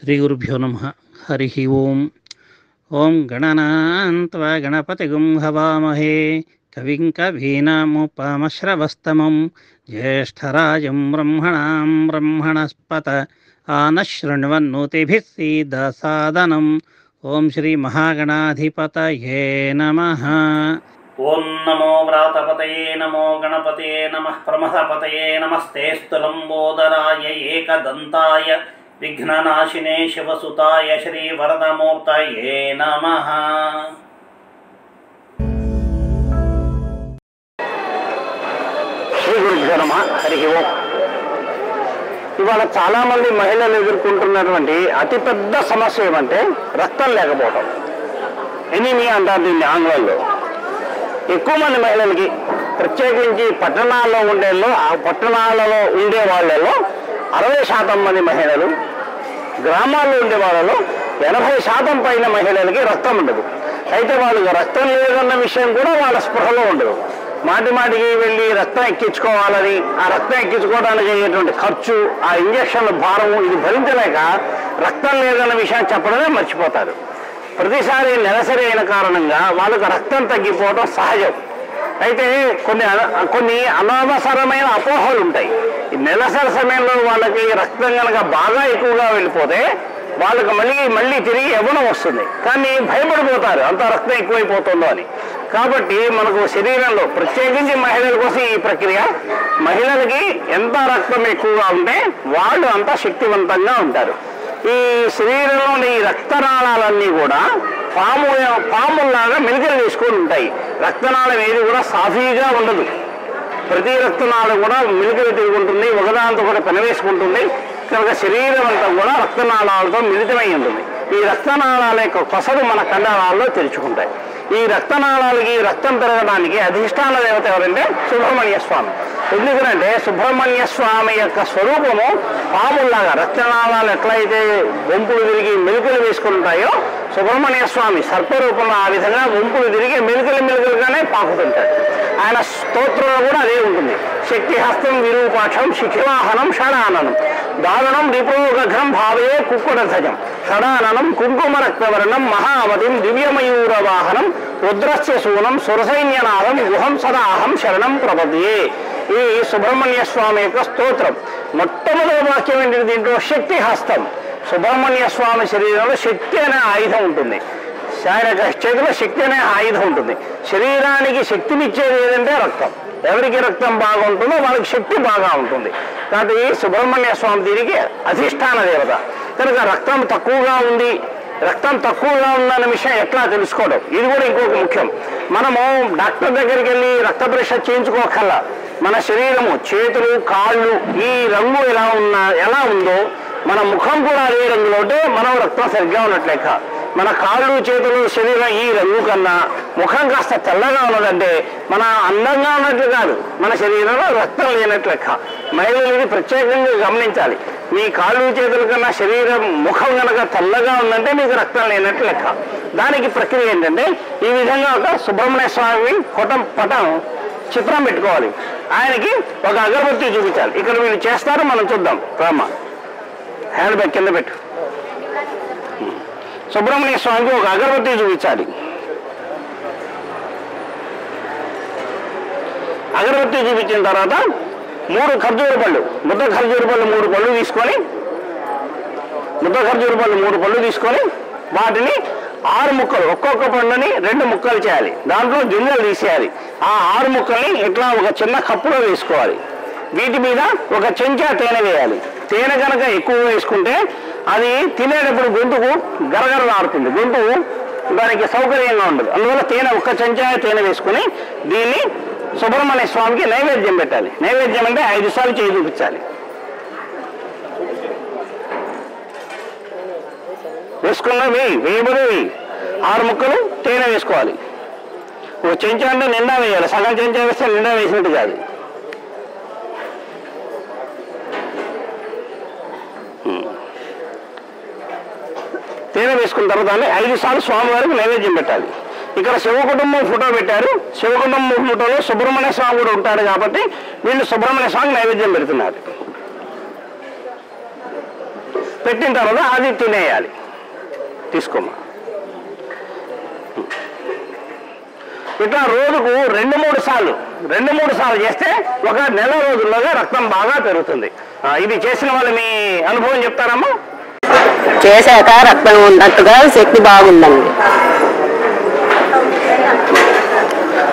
శ్రీగురుభ్యో నమః. హరి ఓం. ఓం గణనాన్త్వా గణపతిగుం హవామహే కవిం కవీనాముపమశ్రవస్తమం జ్యేష్ఠరాజం బ్రహ్మణాం బ్రహ్మణస్పత ఆనశృణ్వన్నోతిభిः సీదసాదనం. ఓం శ్రీ మహాగణాధిపతయే నమః. ఓం నమో వ్రాతపతయే నమో గణపతయే నమః ప్రమథపతయే నమస్తేస్తు లంబోదరాయ ఏకదంతాయ విఘ్ననాశినే శివసుతాయ శ్రీవరదమూర్తయే నమః. శ్రీ గురుభ్యో నమః. హరి ఓం. ఇవాళ చాలామంది మహిళలు ఎదుర్కొంటున్నటువంటి అతిపెద్ద సమస్య ఏమంటే రక్తం లేకపోవటం. ఎనీమియా అంటారు దీన్ని ఆంగ్లంలో. ఎక్కువ మంది మహిళలకి, ప్రత్యేకించి పట్టణాల్లో పట్టణాలలో ఉండే వాళ్ళలో 60% మంది మహిళలు, గ్రామాల్లో ఉండే వాళ్ళలో 80% పైన మహిళలకి రక్తం ఉండదు. అయితే వాళ్ళకి రక్తం లేదన్న విషయం కూడా వాళ్ళ స్పృహలో ఉండదు. మాటికి వెళ్ళి రక్తం ఎక్కించుకోవాలని, ఆ రక్తం ఎక్కించుకోవడానికి అయ్యేటువంటి ఖర్చు, ఆ ఇంజక్షన్ల భారము ఇది భరించలేక రక్తం లేదన్న విషయం చెప్పడమే మర్చిపోతారు. ప్రతిసారి నెలసరి అయిన కారణంగా వాళ్ళకు రక్తం తగ్గిపోవడం సహజం. అయితే కొన్ని అనవసరమైన అపోహలు ఉంటాయి. ఈ నెలసరి సమయంలో వాళ్ళకి రక్తం కనుక బాగా ఎక్కువగా వెళ్ళిపోతే వాళ్ళకి మళ్ళీ తిరిగి యవ్వనం వస్తుంది. కానీ భయపడిపోతారు అంత రక్తం ఎక్కువైపోతుందో అని. కాబట్టి మనకు శరీరంలో, ప్రత్యేకించి మహిళల కోసం ఈ ప్రక్రియ, మహిళలకి ఎంత రక్తం ఎక్కువగా ఉంటే వాళ్ళు అంత శక్తివంతంగా ఉంటారు. ఈ శరీరంలోని ఈ రక్తనాళాలన్నీ కూడా పాముల్లాగా మెలికలు వేసుకొని ఉంటాయి. రక్తనాళం ఏది కూడా సాఫీగా ఉండదు. ప్రతి రక్తనాళం కూడా మెలికలు తిరుగుంటుంది, ఒకదాంతో కూడా పెనవేసుకుంటుంది. కనుక శరీరం అంతా కూడా రక్తనాళాలతో మిళితమై ఉంటుంది. ఈ రక్తనాళాల యొక్క కొసలు మన కండరాల్లో తెరుచుకుంటాయి. ఈ రక్తనాళాలకి రక్తం పెరగడానికి అధిష్టాన దేవత ఎవరంటే సుబ్రహ్మణ్య స్వామి. ఎందుకంటే సుబ్రహ్మణ్య స్వామి యొక్క స్వరూపము పాముల్లాగా, రక్తనాళాలు ఎట్లయితే వంపులు తిరిగి మెలికలు వేసుకుని ఉంటాయో, సుబ్రహ్మణ్య స్వామి సర్పరూపంలో ఆ విధంగా వంపులు తిరిగి మెలికలుగానే పాకుతుంటాడు. ఆయన స్తోత్రంలో కూడా అదే ఉంటుంది. శక్తిహస్తం విరూపాక్షం శిఖివాహనం షడాననం దారుణం రిపోగఘ్నం భావే కుక్కుడధ్వజం షడాననం కుంకుమ రక్తవర్ణం మహావతిం దివ్యమయూరవాహనం రుద్రస్య శూనం సురసైన్యనాథం గుహం సదాహం శరణం ప్రపద్యే. ఈ సుబ్రహ్మణ్య స్వామి యొక్క స్తోత్రం మొట్టమొదటి వాక్యం ఏంటి దీంట్లో? శక్తి హస్తం. సుబ్రహ్మణ్య స్వామి శరీరంలో శక్తి అనే ఆయుధం ఉంటుంది. ఆయన చేతిలో శక్తి అనే ఆయుధం ఉంటుంది. శరీరానికి శక్తినిచ్చేది ఏదంటే రక్తం. ఎవరికి రక్తం బాగా ఉంటుందో వాళ్ళకి శక్తి బాగా ఉంటుంది. కాబట్టి సుబ్రహ్మణ్య స్వామి దీనికి అధిష్టాన దేవత. కనుక రక్తం తక్కువగా ఉందన్న విషయం ఎట్లా తెలుసుకోవడం, ఇది కూడా ఇంకొక ముఖ్యం. మనము డాక్టర్ దగ్గరికి వెళ్ళి రక్త పరీక్ష చేయించుకోకల్లా మన శరీరము, చేతులు, కాళ్ళు ఈ రంగు ఎలా ఉందో మన ముఖం కూడా అదే రంగులో ఉంటే మనం రక్తం సరిగ్గా ఉన్నట్లెక్క. మన కాళ్ళు, చేతులు, శరీరం ఈ రంగు కన్నా ముఖం కాస్త తెల్లగా ఉన్నదంటే మన అందంగా ఉన్నట్లు కాదు, మన శరీరంలో రక్తం లేనట్లు లెక్క. మహిళలు ఇది ప్రత్యేకంగా గమనించాలి. మీ కాళ్ళు, చేతుల కన్నా శరీరం, ముఖం కనుక తెల్లగా ఉందంటే మీకు రక్తం లేనట్లు లెక్క. దానికి ప్రక్రియ ఏంటంటే ఈ విధంగా ఒక సుబ్రహ్మణ్య స్వామి పటం చిత్రం పెట్టుకోవాలి. ఆయనకి ఒక అగరబత్తి చూపించాలి. ఇక్కడ వీళ్ళు చేస్తారు, మనం చూద్దాం. రామ హ్యాండ్ బ్యాగ్ కింద పెట్టు. సుబ్రహ్మణ్య స్వామికి ఒక అగరబత్తి చూపించాలి. అగరబత్తి చూపించిన తర్వాత 3 ఖర్జూర పళ్ళు, ముద్ద ఖర్జూర పళ్ళు 3 పళ్ళు తీసుకొని వాటిని 6 ముక్కలు, ఒక్కొక్క పండుని 2 ముక్కలు చేయాలి. దాంట్లో గింజలు తీసేయాలి. ఆ 6 ముక్కల్ని ఇట్లా ఒక చిన్న కప్పులో వేసుకోవాలి. వీటి మీద ఒక చెంచా తేనె వేయాలి. తేనె కనుక ఎక్కువ వేసుకుంటే అది తినేటప్పుడు గొంతుకు గరగరలాడుతుంది, గొంతు దానికి సౌకర్యంగా ఉండదు. అందువల్ల ఒక చెంచా తేనె వేసుకుని దీన్ని సుబ్రహ్మణ్య స్వామికి నైవేద్యం పెట్టాలి. నైవేద్యం అంటే 5 సార్లు చేయి చూపించాలి. వేసుకున్నవి వేయబడి 6 ముక్కలు తేనె వేసుకోవాలి. ఒక చెంచా అంటే నిండా వేయాలి. సగం చెంచా వేస్తే నిండా వేసినట్టు కాదు. తేనె వేసుకున్న తర్వాత 5 సార్లు స్వామివారికి నైవేద్యం పెట్టాలి. ఇక్కడ శివకుటుంబం ఫోటో పెట్టారు. శివకుటుంబం ఫోటోలో సుబ్రహ్మణ్య స్వామి కూడా ఉంటాడు కాబట్టి వీళ్ళు సుబ్రహ్మణ్య స్వామికి నైవేద్యం పెడుతున్నారు. పెట్టిన తర్వాత అది తినేయాలి. తీసుకోమా. ఇట్లా రోజుకు 2-3 సార్లు చేస్తే ఒక నెల రోజుల్లోగా రక్తం బాగా పెరుగుతుంది. ఇది చేసిన వాళ్ళు మీ అనుభవం చెప్తారమ్మా? చేశాక రక్తం ఉన్నట్టుగా శక్తి బాగుందండి.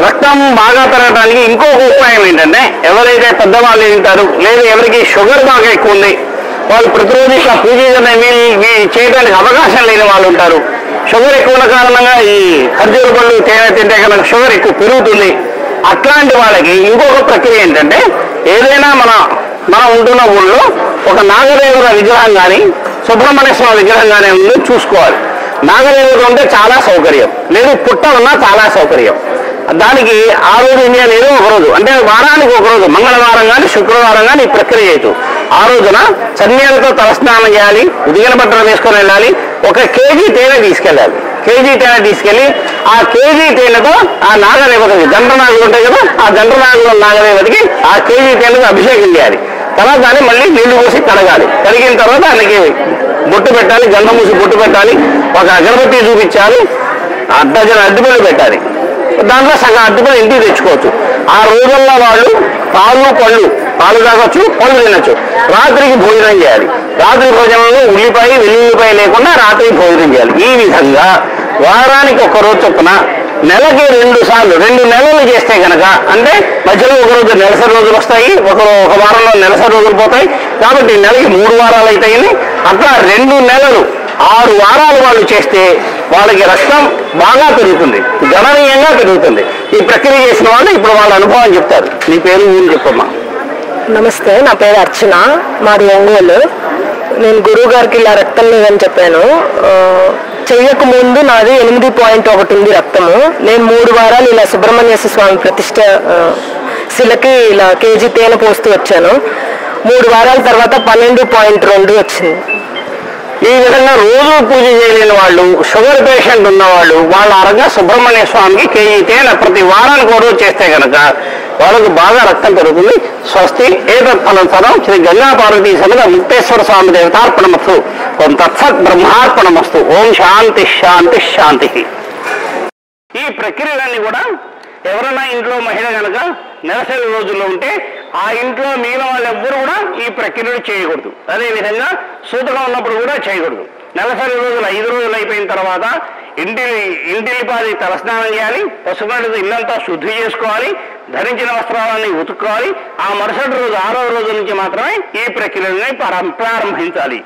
రక్తం బాగా పెరగడానికి ఇంకొక ఉపాయం ఏంటంటే, ఎవరైతే పెద్దవాళ్ళు ఉంటారు లేదా ఎవరికి షుగర్ బాగా ఎక్కువ ఉంది, వాళ్ళు ప్రతిరోజు ఇట్లా పూజ చేయడానికి అవకాశం లేని వాళ్ళు ఉంటారు. షుగర్ ఎక్కువ ఉన్న కారణంగా ఈ ఖర్జూర పళ్ళు తేనె తింటే కనుక షుగర్ ఎక్కువ పెరుగుతుంది. అట్లాంటి వాళ్ళకి ఇంకొక ప్రక్రియ ఏంటంటే, ఏదైనా మనం ఉంటున్న ఊళ్ళో ఒక నాగదేవత విగ్రహం కానీ సుబ్రహ్మణ్య స్వామి విగ్రహం కానీ ఉందో చూసుకోవాలి. నాగదేవత ఉంటే చాలా సౌకర్యం, లేదు పుట్ట ఉన్నా చాలా సౌకర్యం. దానికి ఆ రోజు ఏదో ఒకరోజు అంటే వారానికి ఒకరోజు, మంగళవారం కానీ శుక్రవారం కానీ ఈ ప్రక్రియ చేయొచ్చు. ఆ రోజున చన్నీళ్ళతో తలస్నానం చేయాలి, ఉదిగిన బట్టలు వేసుకొని వెళ్ళాలి, 1 కేజీ తేనె తీసుకెళ్ళాలి. తీసుకెళ్ళి ఆ కేజీ తేనెతో ఆ నాగదేవతకి, దండనాగులు ఉంటాయి కదా, ఆ దండనాగుల నాగదేవతకి ఆ కేజీ తేనెతో అభిషేకం చేయాలి. తర్వాత దాన్ని మళ్ళీ నీళ్లు పోసి కడగాలి. కడిగిన తర్వాత దానికి బొట్టు పెట్టాలి, గంధం మూసి బొట్టు పెట్టాలి, ఒక అగరబత్తి చూపించాలి, 1 డజన్ అరటిపళ్ళు పెట్టాలి. దాంట్లో సగం అరటిపళ్ళు ఇంటికి తెచ్చుకోవచ్చు. ఆ రోజుల్లో వాళ్ళు పాలు తాగొచ్చు, పళ్ళు తినొచ్చు. రాత్రికి భోజనం చేయాలి. రాత్రి భోజనంలో ఉల్లిపాయ వెల్లుల్లిపాయ లేకుండా రాత్రి భోజనం చేయాలి. ఈ విధంగా వారానికి 1 రోజు చొప్పున నెలకి 2 సార్లు 2 నెలలు చేస్తే కనుక, అంటే మధ్యలో ఒక రోజు నెలసరి రోజులు వస్తాయి, ఒక వారంలో నెలసరి రోజులు పోతాయి, కాబట్టి నెలకి 3 వారాలు అవుతాయని. అట్లా 2 నెలలు 6 వారాలు వాళ్ళు చేస్తే వాళ్ళకి రక్తం బాగా పెరుగుతుంది, గణనీయంగా పెరుగుతుంది. ఈ ప్రక్రియ చేసిన వాళ్ళు ఇప్పుడు వాళ్ళ అనుభవం చెప్తారు. నీ పేరు ఊరు చెప్పమ్మా. నమస్తే, నా పేరు అర్చన, మాది ఒంగోలు. నేను గురువు గారికి ఇలా రక్తం లేదని చెప్పాను. చెయ్యక ముందు నాది 8.1 ఉంది రక్తము. నేను 3 వారాలు ఇలా సుబ్రహ్మణ్య స్వామి ప్రతిష్ట శిలకి ఇలా కేజీ తేనె పోస్తూ వచ్చాను. 3 వారాల తర్వాత 12.2 వచ్చింది. ఈ విధంగా రోజు పూజ చేయలేని వాళ్ళు, షుగర్ పేషెంట్ ఉన్నవాళ్ళు, వాళ్ళ ఆరోగ్య సుబ్రహ్మణ్య స్వామికి కేజీ తేనె ప్రతి వారానికి 1 రోజు చేస్తే కనుక వాళ్ళకు బాగా రక్తం పెరుగుతుంది. స్వస్తి ఏతత్ఫలం శ్రీ గంగా పార్వతీ సమేత ముక్తేశ్వర స్వామి దేవతార్పణమస్తు. ఓం తత్సత్ బ్రహ్మార్పణమస్తు. ఓం శాంతి శాంతి శాంతి. ఈ ప్రక్రియలన్నీ కూడా ఎవరైనా ఇంట్లో మహిళ కనుక నెలసరి రోజుల్లో ఉంటే ఆ ఇంట్లో మిగిలిన వాళ్ళు ఎవ్వరు కూడా ఈ ప్రక్రియను చేయకూడదు. అదేవిధంగా సూతగా ఉన్నప్పుడు కూడా చేయకూడదు. నెలసరి రోజులు 5 రోజులు అయిపోయిన తర్వాత ఇంటిల్లిపాది తలస్నానం చేయాలి, పసుపు ఇల్లంతా శుద్ధి చేసుకోవాలి, ధరించిన వస్త్రాలన్నీ ఉతుక్కోవాలి. ఆ మరుసటి రోజు 6వ రోజు నుంచి మాత్రమే ఈ ప్రక్రియని ప్రారంభించాలి.